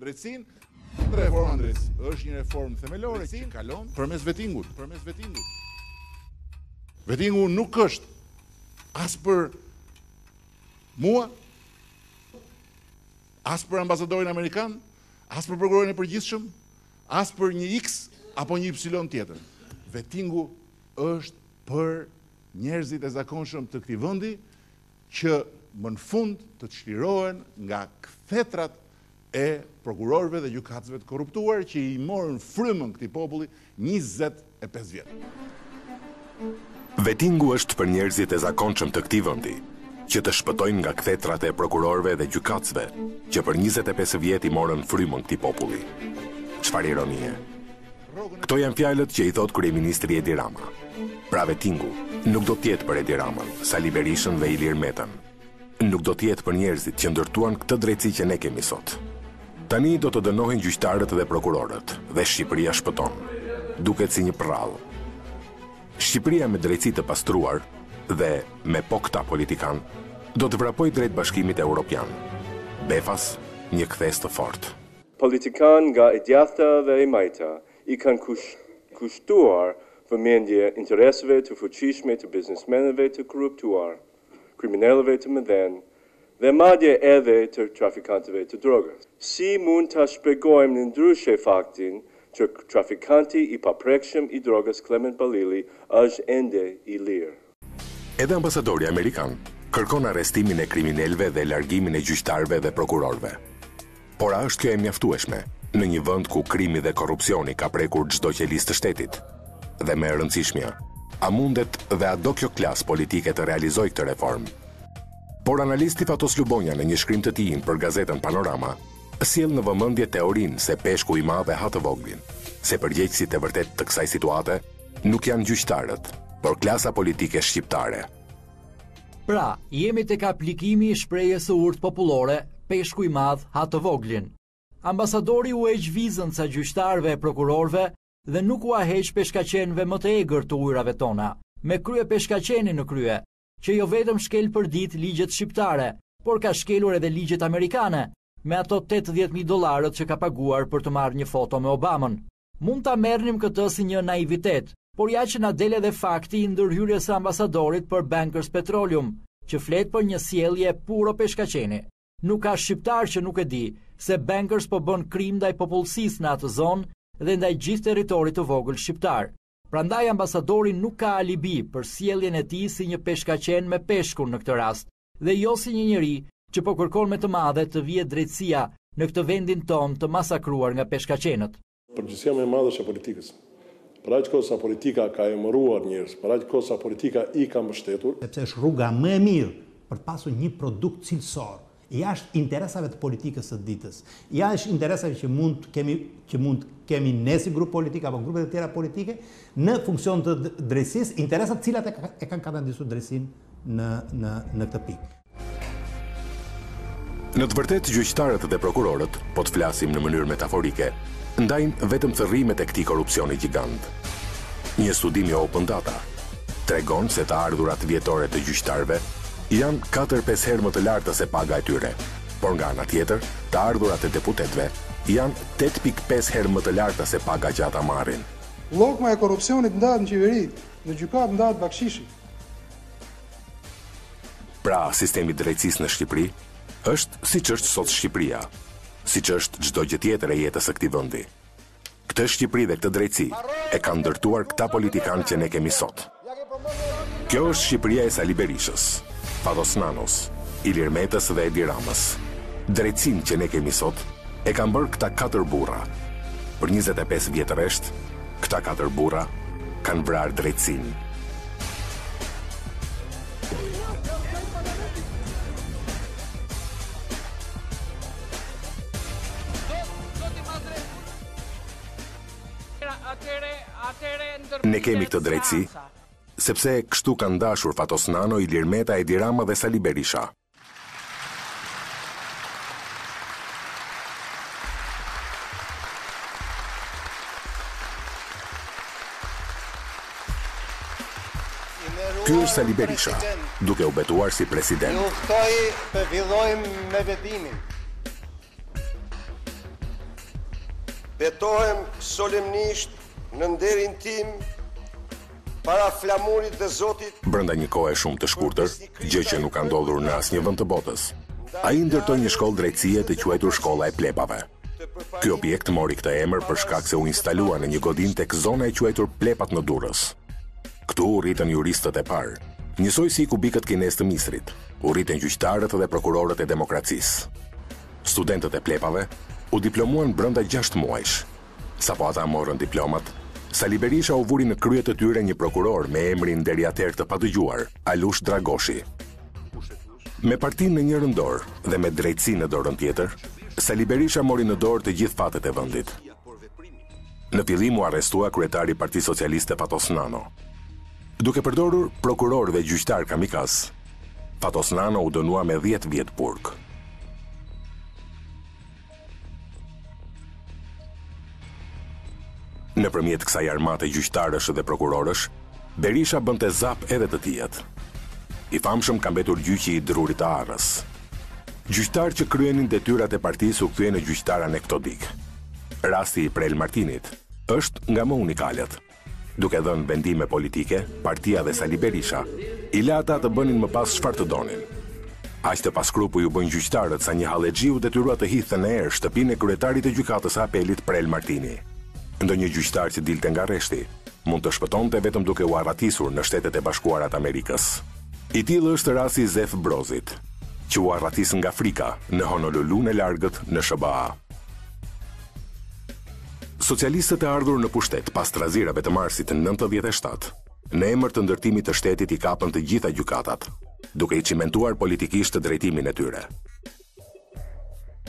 drejtësinë. Reforma drejtësisë është një reformë themelore që kalon përmes vetingut. Vetingu nuk është as për mua, as për ambasadorin amerikan, as për prokurorin e përgjithshëm, as për një X apo një Y tjetër. Vetingu është për njerëzit e zakonshëm të këtij vendi që më në fund të çlirohen nga kthetrat e prokurorëve dhe gjykatësve të korruptuar që i morën frymën këtij populli 25 vjet. Vetingu është për njerëzit e zakonshëm të këtij vendi që të shpëtojnë nga kthetrat e prokurorëve dhe gjykatësve që për 25 vjet i morën frymën këtij populli. Çfarë ironie. Këto janë fjalët që i thot kryeministri Edi Rama. Pra vetingu nuk do të jetë për Edi Ramën, Sali Berishën dhe Ilir Metën. Nuk do të jetë për njerëzit që ndërtuan këtë drejtësi që ne kemi sot. Tani do të dënohen gjyqtarët dhe prokurorët dhe Shqipëria shpëton. Duket si një prrall. Shqipëria me drejtësi të pastruar dhe me po këta politikan do të vrapoj drejt Bashkimit Evropian. Befas, një kthes të fortë. Politikan nga e djathta dhe e majta i kanë kushtuar vëmendje interesave të fuqishme të biznesmenëve të korruptuar, kriminalëve të mëdhenj dhe madje edhe të trafikantëve të drogës. Si mund ta shpjegojmë në ndryshe faktin që trafikanti i paprekshëm i drogës Clement Balili është ende i lirë? Edhe ambasadori amerikan kërkon arrestimin e kriminalëve dhe largimin e gjyqtarëve dhe prokurorëve. Por a është kjo e mjaftueshme në një vend ku krimi dhe korrupsioni ka prekur çdo qelisë të shtetit? Dhe më e rëndësishmja, a mundet dhe a do kjo klasë politike të realizojë këtë reformë? Por analisti Fatos Lubonja në një shkrim të tij për gazetën Panorama sjell në vëmendje teorinë se peshku i madh e ha të voglin, se përgjegjësit e vërtet të kësaj situate nuk janë gjyqtarët, por klasa politike shqiptare. Pra, jemi tek aplikimi i shprehjes së urtë popullore, peshku i madh ha të voglin. Ambasadori u heq vizën sa gjyqtarëve e prokurorëve dhe nuk u heq peshkaqenëve më të egër të ujrave tona, me krye peshkaqeni në krye, që jo vetëm shkel për ditë ligjet shqiptare, por ka shkelur edhe ligjet amerikane, me ato $80,000 që ka paguar për të marrë një foto me Obamën. Mund ta merrnim këtë si një naivitet, por ja që na del edhe fakti i ndërhyrjes së ambasadorit për Bankers Petroleum, që flet për një sjellje puro peshkaqeni. Nuk ka shqiptar që nuk e di se Bankers po bën krim ndaj popullsisë në atë zonë dhe ndaj gjithë territorit të vogël shqiptar. Prandaj ambasadori nuk ka alibi për sjelljen e tij si një peshkaqen me peshkun në këtë rast, dhe jo si një njeri që po kërkon me të madhe të vihet drejtësia në këtë vendin tonë të masakruar nga peshkaqenët. Përgjegjësia më e madhe është e politikës. Për aq kohë sa politika ka emëruar njerëz, për aq kohë sa politika i ka mbështetur, sepse është rruga më e mirë për të pasur një produkt cilësor, jashtë interesave të politikës së ditës, jashtë interesave që mund kemi ne si grup politik apo grupet e tjera politike në funksion të drejtësisë, interesat cilat e kanë kandiduar drejtësinë në këtë pikë. Në të vërtetë gjyqtarët dhe prokurorët, po të flasim në mënyrë metaforike, ndajnë vetëm thërrimet e këtij korrupsioni gjigant. Një studim i Open Data tregon se të ardhurat vjetore të gjyqtarëve janë 4-5 herë më të larta se paga e tyre, por nga ana tjetër, të ardhurat e deputetëve janë 8.5 herë më të larta se paga që ata marrin. Llogma e korrupsionit ndahet në qeveri, në gjykatë ndahet bakshishi. Pra, sistemi i drejtësisë në Shqipëri është siç është sot Shqipëria, siç është çdo gjë tjetër e jetës së këtij vendi. Këtë Shqipëri dhe këtë drejtësi e kanë ndërtuar këta politikanë që ne kemi sot. Kjo është Shqipëria e Sali Berishës, Fatos Nanos, Ilir Metës dhe Edi Ramës. Drejtësinë që ne kemi sot e kanë bërë këta 4 burra. Për 25 vjet rresht, këta 4 burra kanë vrarë drejtësinë. Ne kemi këtë drejtësi, sepse kështu kanë dashur Fatos Nano, Ilir Meta, Edi Rama dhe Sali Berisha. Ky është Sali Berisha, duke u betuar si president. Ju ftoj të fillojmë me vetimin. Betohem solemnisht në nderin tim para flamurit dhe Zotit. Brenda një kohe shumë të shkurtër, gjë që nuk ka ndodhur në asnjë vend të botës, ai ndërtoi një shkollë drejtësie të quajtur Shkolla e Plepave. Ky objekt mori këtë emër për shkak se u instalua në një godin tek zona e quajtur Plepat në Durrës. Këtu u rritën juristët e parë, njësoj si kubikët kines të Misrit, u rritën gjyqtarët dhe prokurorët e demokracisë. Studentët e Plepave u diplomuan brenda 6 muajsh. Sapo ata morën diplomat, Sali Berisha u vuri në krye të tyre një prokuror me emrin deri atëherë të padëgjuar, Alush Dragoshi. Me partinë në njërën dorë dhe me drejtësi në dorën tjetër, Sali Berisha mori në dorë të gjithë fatet e vendit. Në fillim u arrestua kryetari i Partisë Socialiste Fatos Nano. Duke përdorur prokuror dhe gjyqtar kamikaz, Fatos Nano u dënua me 10 vjet burg. Nëpërmjet kësaj armate gjyqtarësh dhe prokurorësh, Berisha bënte zap edhe të tijat. I famshëm ka mbetur gjyqi i Drurit të Arrës. Gjyqtar që kryenin detyrat e partisë u kthyen në gjyqtar anekdotik. Rasti i Prel Martinit është nga më unikalet. Duke dhënë vendime politike, partia dhe Sali Berisha i la ata të bënin më pas çfarë të donin. Aq të paskrupuj u bën gjyqtarët sa një hallexhi u detyrua të hidhte në erë shtëpinë e kryetarit të gjykatës së apelit Prel Martini. Ndonjë gjyqtar që dilte nga rreshti mund të shpëtonte vetëm duke u arratisur në Shtetet e Bashkuara të Amerikës. I tillë është rasti i Zef Brozit, që u arratis nga Frika në Honolulu në largët në SBA. Socialistët e ardhur në pushtet pas trazirave të marsit në 97, në emër të ndërtimit të shtetit i kapën të gjitha gjykatat, duke i cimentuar politikisht të drejtimin e tyre.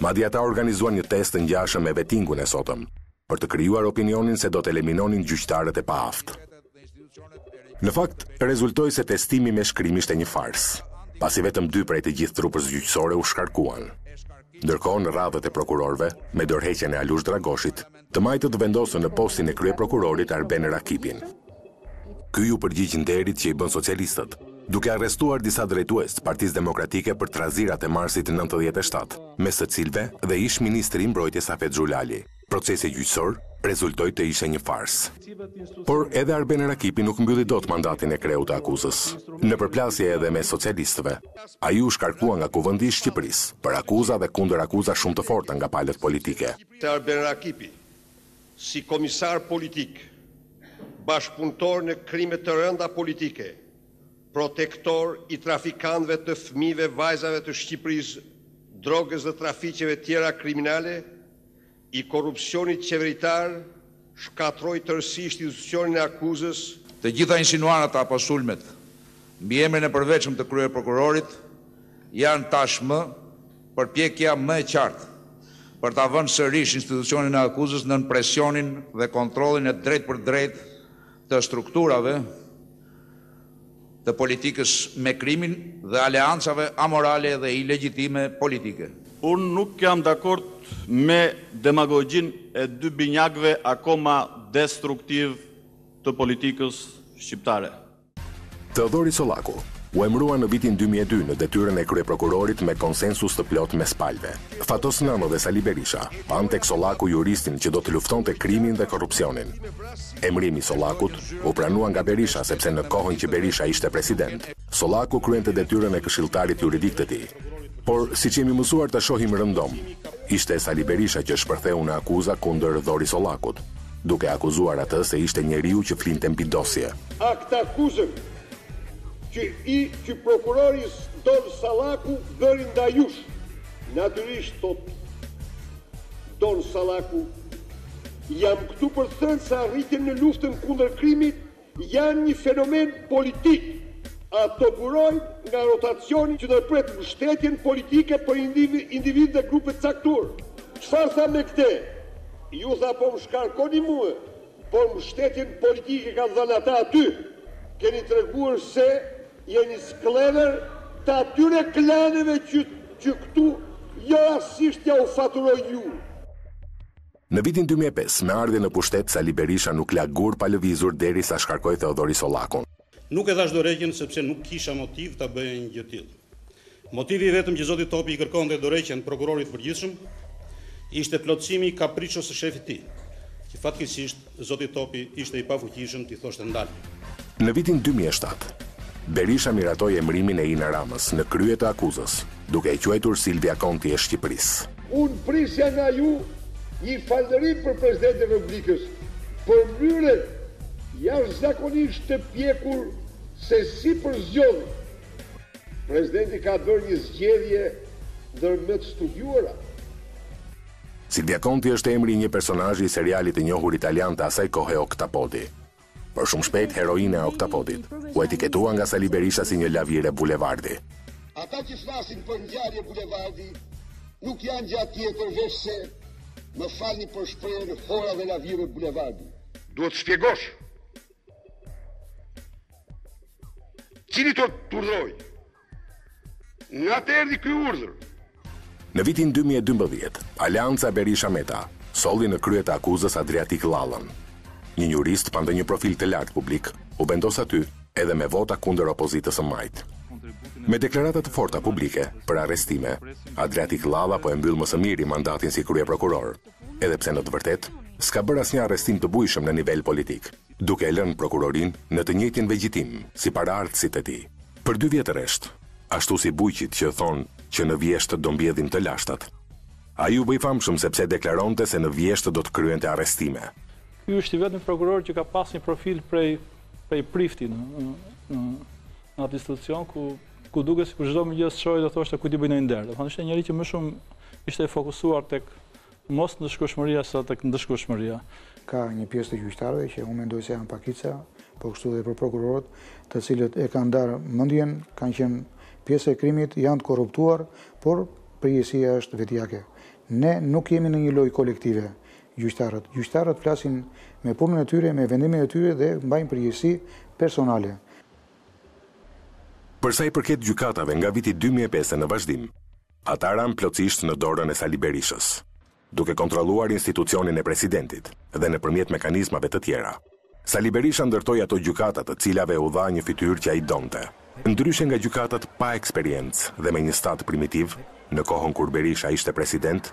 Madje ata organizuan një test të ngjashëm me vettingun e sotëm, për të krijuar opinionin se do të eliminonin gjyqtarët e paaftë. Në fakt, rezultoi se testimi me shkrim ishte një fars, pasi vetëm 2 prej të gjithë trupës gjyqësore u shkarkuan. Ndërkohë në radhët e prokurorëve, me dorëheqjen e Alush Dragoshit, të majtët vendosën në postin e kryeprokurorit Arben Rakipin. Ky u përgjigj nderit që i bën socialistët, duke arrestuar disa drejtues të Partisë Demokratike për trazirat e marsit 97, mes të cilëve dhe ish ministri i mbrojtjes Afet Xhulali. Procesi gjyqësor rezultoi të ishte një fars. Por edhe Arben Rakipi nuk mbylli dot mandatin e kreut të akuzës. Në përplasje edhe me socialistëve, ai u shkarkua nga Kuvendi i Shqipërisë për akuza dhe kundër akuza shumë të forta nga palët politike. Arben Rakipi, si komisar politik, bashkëpunëtor në krime të rënda politike, protektor i trafikantëve të fëmijëve, vajzave të Shqipërisë, drogës dhe trafiqeve tjera kriminale, i korrupsionit qeveritar, shkatroi tërësisht institucionin e akuzës. Të gjitha insinuarat apo sulmet mbi emrin e përveçëm të kryeprokurorit janë tashmë përpjekja më e qartë për ta vënë sërish institucionin e akuzës nën presionin dhe kontrollin e drejt për drejt të strukturave të politikës me krimin dhe aleancave amorale dhe ilegjitime politike. Unë nuk jam dakord me demagogjin e 2 binjakëve akoma destruktiv të politikës shqiptare. Teodori Sollaku u emërua në vitin 2002 në detyrën e kryeprokurorit me konsensus të plot mes palëve. Fatos Nano dhe Sali Berisha panë tek Sollaku juristin që do të luftonte krimin dhe korrupsionin. Emrimi i Sollakut u pranua nga Berisha sepse në kohën që Berisha ishte president, Sollaku kryente detyrën e këshilltarit juridik të tij. Por, siç jemi mësuar të shohim rëndom, ishte Sali Berisha që shpërtheu në akuza kundër Dhori Sollakut, duke akuzuar atë se ishte njeriu që flinte mbi dosje. Akt akuzën që prokurori Don Sollaku bëri ndaj jush. Natyrisht thot Don Sollaku, jam këtu për të thënë se arritjen në luftën kundër krimit janë një fenomen politik. Ato burojnë nga rotacioni që ndërpret mbështetjen politike për individ dhe grupe caktuar. Çfarë tha me këtë? Ju tha po më shkarkoni mua, por mbështetjen politike ka dhënë ata aty. Keni treguar se jeni sklever të atyre klaneve që këtu jo asisht ja u faturoj ju. Në vitin 2005, me ardhje në pushtet, Sali Berisha nuk la gur pa lëvizur derisa shkarkoi Teodori Sollakun. Nuk e dhash dorëheqjen sepse nuk kisha motiv ta bëja një gjë tillë. Motivi vetëm që zoti Topi i kërkonte dorëheqjen prokurorit të përgjithshëm, ishte plotësimi i kapriços së shefit tij, që fatkeqësisht zoti Topi ishte i pafuqishëm t'i thoshte ndal. Në vitin 2007, Berisha miratoi emërimin e Ina Ramës në krye të akuzës, duke e quajtur Silvia Konti e Shqipërisë. Unë prisja nga ju një falënderim për Presidentin e Republikës për mënyrën jashtëzakonisht të pjekur se si përzgjodhi. Presidenti ka bërë një zgjedhje ndër më të studiuara. Silvia Konti është emri i një personazhi i serialit të njohur italian të asaj kohe Oktapodi. Por shumë shpejt heroina e Oktapodit u etiketua nga Sali Berisha si një lavire bulevardi. Ata që flasin për ngjarje bulevardi nuk janë gjatë tjetër veç se më falni për shprehjen hora dhe lavire bulevardi. Duhet të shpjegosh. Cili të urdhëroi? Nga të erdhi ky urdhër. Në vitin 2012, Aleanca Berisha-Meta solli në krye të akuzës Adriatik Lallën. Një jurist pa ndonjë profil të lartë publik u vendos aty edhe me vota kundër opozitës së majt. Me deklarata të forta publike për arrestime, Adriatik Lalla po e mbyll më së miri mandatin si kryeprokuror, edhe pse në të vërtetë s'ka bërë asnjë arrestim të bujshëm në nivel politik, duke e lënë prokurorin në të njëjtin vegjitim si paraardhësit e tij. Për 2 vjet rresht, ashtu si bujqit që thonë që në vjeshtë do mbjedhin të lashtat. Ai u bë i famshëm sepse deklaronte se në vjeshtë do të kryente arrestime. Ky është i vetmi prokuror që ka pas një profil prej prifti në atë institucion ku duket si për çdo mëngjes shoj do thoshte ku ti bëj ndonjë nder. Do thonë ishte njëri që më shumë ishte fokusuar tek mos ndëshkueshmëria sa tek ndëshkueshmëria. Ka një pjesë të gjyqtarëve që unë mendoj se janë pakica, po kështu edhe për prokurorët, të cilët e kanë ndarë mendjen, kanë qenë pjesë e krimit, janë të korruptuar, por përgjegjësia është vetjake. Ne nuk jemi në një lojë kolektive. Gjyqtarët flasin me punën e tyre, me vendimin e tyre dhe mbajnë përgjegjësi personale. Për sa i përket gjykatave nga viti 2005 në vazhdim, ata ranë plotësisht në dorën e Sali Berishës, duke kontrolluar institucionin e presidentit dhe nëpërmjet mekanizmave të tjera. Sali Berisha ndërtoi ato gjykata të cilave u dha një fytyrë që ai donte. Ndryshe nga gjykatat pa eksperiencë dhe me një stat primitiv, në kohën kur Berisha ishte president,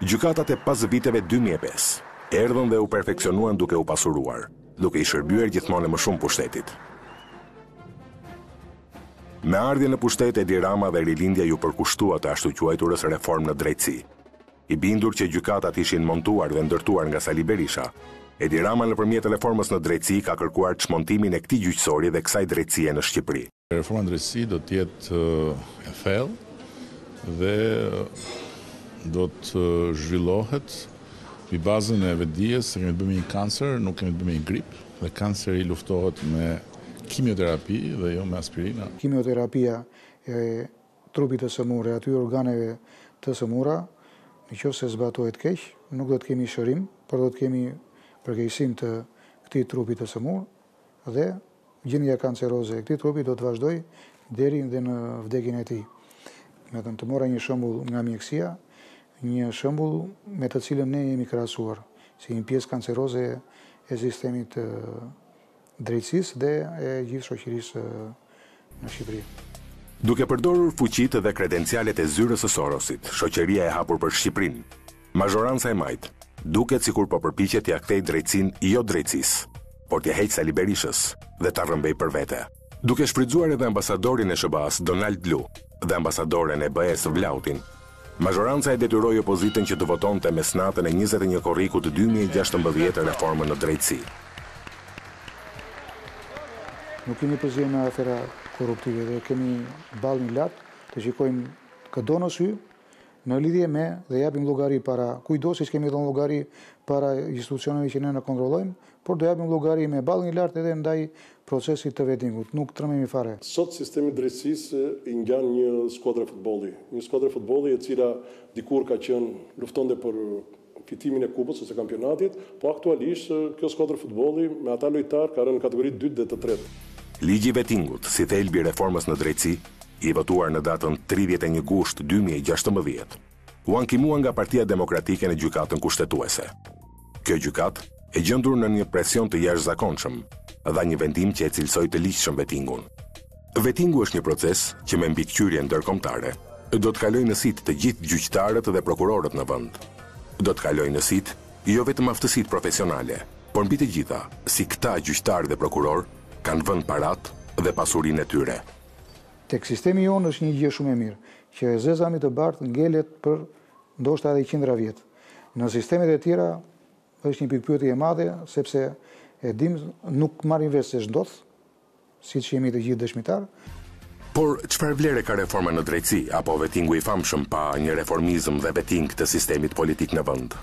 gjykatat e pas viteve 2005 erdhën dhe u perfeksionuan duke u pasuruar, duke i shërbyer gjithmonë më shumë pushtetit. Me ardhjen në pushtet Edi Rama dhe rilindja ju përkushtua të ashtu quajturës reformë në drejtësi. I bindur që gjykatat ishin montuar dhe ndërtuar nga Sali Berisha, Edi Rama nëpërmjet reformës në drejtësi ka kërkuar çmontimin e këtij gjyqësori dhe kësaj drejtësie në Shqipëri. Reforma në drejtësi do të jetë e thellë dhe do të zhvillohet mbi bazën e vetdijes se kemi të bëjmë një kancer, nuk kemi të bëjmë një grip, dhe kanceri luftohet me kimioterapi dhe jo me aspirina. Kimioterapia e trupit të sëmurë e aty organeve të sëmura, në qoftë se zbatohet keq, nuk do të kemi shërim, por do të kemi përkeqësinë të këtij trupi të sëmurë dhe gjendja kanceroze e këtij trupi do të vazhdojë deri në vdekjen e tij. Të mora një shembull nga mjekësia, një shembull me të cilën ne jemi krahasuar si një pjesë kanceroze e sistemit drejtësisë dhe e gjithë shoqërisë në Shqipëri. Duke përdorur fuqitë dhe kredencialet e zyrës së Sorosit, shoqëria e hapur për Shqipërinë, mazhoranca e majt, duket sikur po përpiqet t'ia kthejë drejtësinë jo drejtësisë, por t'ia heqë Sali Berishës dhe ta rrëmbej për vete. Duke shfrytzuar edhe ambasadorin e SBA-s Donald Blu dhe ambasadoren e BE-s Vlautin, mazhoranca e detyroi opozitën që të votonte mes natën e 21 korrikut 2016 reformën në drejtësi. Nuk kemi përzier me afera korruptive dhe kemi ballë një lart të shikojmë këdo në sy në lidhje me dhe japim llogari para kujdo, siç kemi dhënë llogari para institucioneve që ne kontrollojmë, por do japim llogari me ballë një lart edhe ndaj procesit të vettingut. Nuk trememi fare. Sot sistemi i drejtësisë i ngjan një skuadër futbolli. Një skuadër futbolli e cila dikur ka qenë luftonte për fitimin e kupës ose kampionatit, po aktualisht kjo skuadër futbolli me ata lojtar ka rënë në kategori 2 dhe të 3. Ligji i vettingut si thelbi i reformës në drejtësi, i votuar në datën 31 gusht 2016, u ankimua nga Partia Demokratike në gjykatën kushtetuese. Kjo gjykatë e gjendur në një presion të jashtëzakonshëm, dha një vendim që e cilësoi të ligjshëm vettingun. Vettingu është një proces që me mbikëqyrje ndërkombëtare do të kalojë në sit të gjithë gjyqtarët dhe prokurorët në vend. do të kalojnë në sit, jo vetëm aftësitë profesionale, por mbi të gjitha, si këta gjyqtarë dhe prokuror, kanë vënë parat dhe pasurinë e tyre. Tek sistemi jonë është një gjë shumë e mirë, që zezami të bartë ngelet për ndoshta edhe 100 vjet. Në sistemet e tjera është një pikpyetje e madhe, sepse e dim nuk marrin vesh se ç'ndodh, siç jemi të gjithë dëshmitar. Por çfarë vlere ka reforma në drejtësi apo vettingu i famshëm pa një reformizëm dhe vetting të sistemit politik në vend?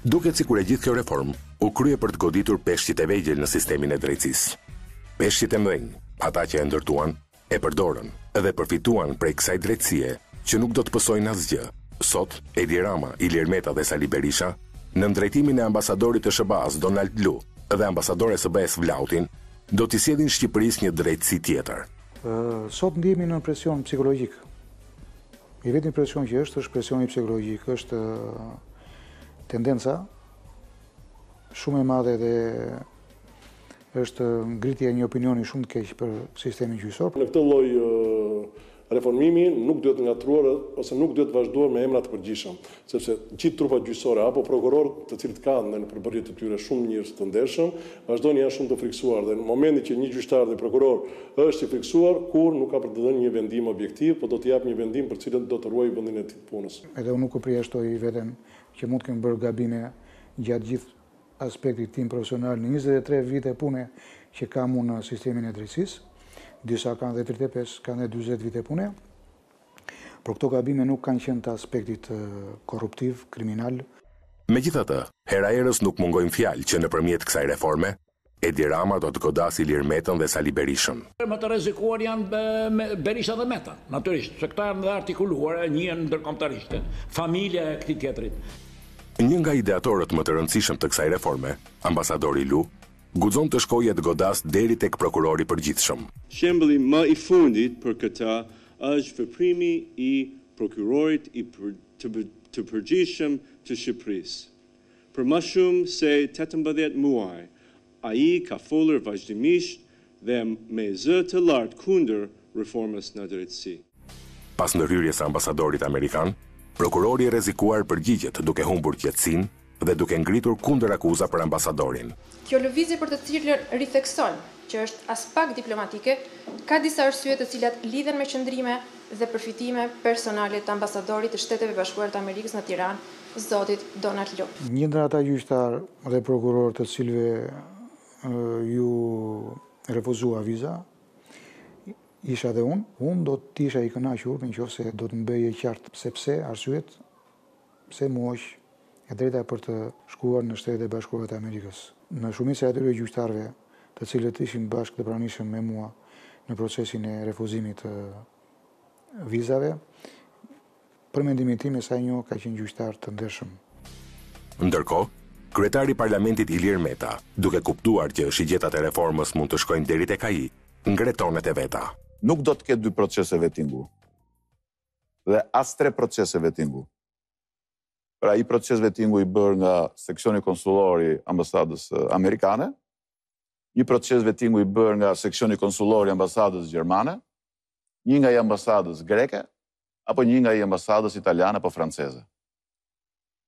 Duket sikur e gjithë kjo reformë u krye për të goditur peshqit e vegjël në sistemin e drejtësisë. Peshqit e mëdhenj, ata që e ndërtuan, e përdorën dhe përfituan prej kësaj drejtësie që nuk do të pësojnë asgjë. Sot, Edi Rama, Ilir Meta dhe Sali Berisha, në drejtimin e ambasadorit të SBA-s Donald Lu dhe ambasadores së BE-s Vlautin, do t'i sjellin Shqipërisë një drejtësi tjetër. Sot ndihemi në presion psikologjik. I vetmi presion që është presioni psikologjik, është tendenca shumë e madhe dhe është ngritja e një opinioni shumë të keq për sistemin gjyqësor. Në këtë lloj reformimi nuk duhet ngatruar ose nuk duhet vazhduar me emra të përgjithshëm, sepse gjithë trupat gjyqësore apo prokurorë, të cilët kanë në përbërje të tyre shumë njerëz të ndershëm, vazhdojnë janë shumë të friksuar dhe në momentin që një gjyqtar dhe prokuror është i friksuar, kur nuk ka për të dhënë një vendim objektiv, por do të jap një vendim për cilën do të ruajë vendin e tij punës. Edhe unë nuk e përjashtoj veten që mund të kem bërë gabime gjatë gjithë aspektit tim profesional në 23 vite pune që kam unë në sistemin e drejtësisë. Disa kanë dhe 35, kanë dhe 40 vite pune, por këto gabime nuk kanë qenë të aspektit korruptiv, kriminal. Megjithatë, hera erës nuk mungojnë fjalë që nëpërmjet kësaj reforme, Edi Rama do të godasi Ilir Metën dhe Sali Berishën. Më të rrezikuar janë Berisha dhe Meta, natyrisht, se këta janë dhe artikuluar, njihen ndërkombëtarisht, familja e këtij tjetrit. Një nga ideatorët më të rëndësishëm të kësaj reforme, ambasadori Lu, guxon të shkojë të godas deri tek prokurori përgjithshëm. Shembulli më i fundit për këtë është veprimi i prokurorit të përgjithshëm të Shqipërisë. Për më shumë se 18 muaj, ai ka folur vazhdimisht dhe me zë të lartë kundër reformës në drejtësi. Pas ndërhyrjes së ambasadorit amerikan, prokurori e rrezikuar përgjigjet duke humbur qetësinë dhe duke ngritur kundër akuza për ambasadorin. Kjo lëvizje për të cilën rithekson, që është as pak diplomatike, ka disa arsye të cilat lidhen me qëndrime dhe përfitime personale të ambasadorit të Shteteve Bashkuara të Amerikës në Tiranë, zotit Donald Lu. Një ndër ata gjyqtar dhe prokuror të cilëve ju refuzua viza, isha dhe unë do të isha i kënaqur nëse do të mbëje qartë sepse arsyet, pse muosh e drejta për të shkuar në Shtetet e Bashkuara të Amerikës. Në shumicën e atyre gjyqtarëve, të cilët ishin bashkë të pranishëm me mua në procesin e refuzimit të vizave, për mendimin tim e sa një ka qenë gjyqtar të ndershëm. Ndërkohë, kryetari i Parlamentit Ilir Meta, duke kuptuar që shigjetat e reformës mund të shkojnë deri tek ai, ngretonet e veta. Nuk do të ketë 2 procese vettingu. Dhe as 3 procese vettingu. Pra i proces vettingu i bërë nga seksioni konsullori ambasadës amerikane, një proces vettingu i bërë nga seksioni konsullori ambasadës gjermane, një nga i ambasadës greke, apo një nga i ambasadës italiane apo franceze.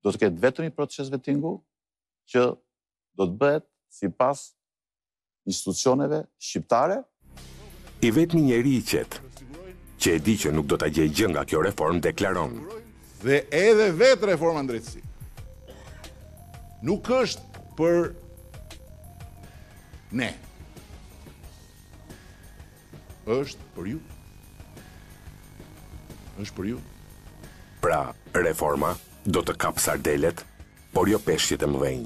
Do të ketë vetëm një proces vettingu që do të bëhet sipas institucioneve shqiptare. I vetmi njeri i qetë, që e di që nuk do ta gjejë gjë nga kjo reformë, deklaron. Dhe edhe vetë reforma në drejtësi nuk është për ne. Është për ju. Është për ju. Pra, reforma do të kapë sardelet, por jo peshqit e mëdhenj.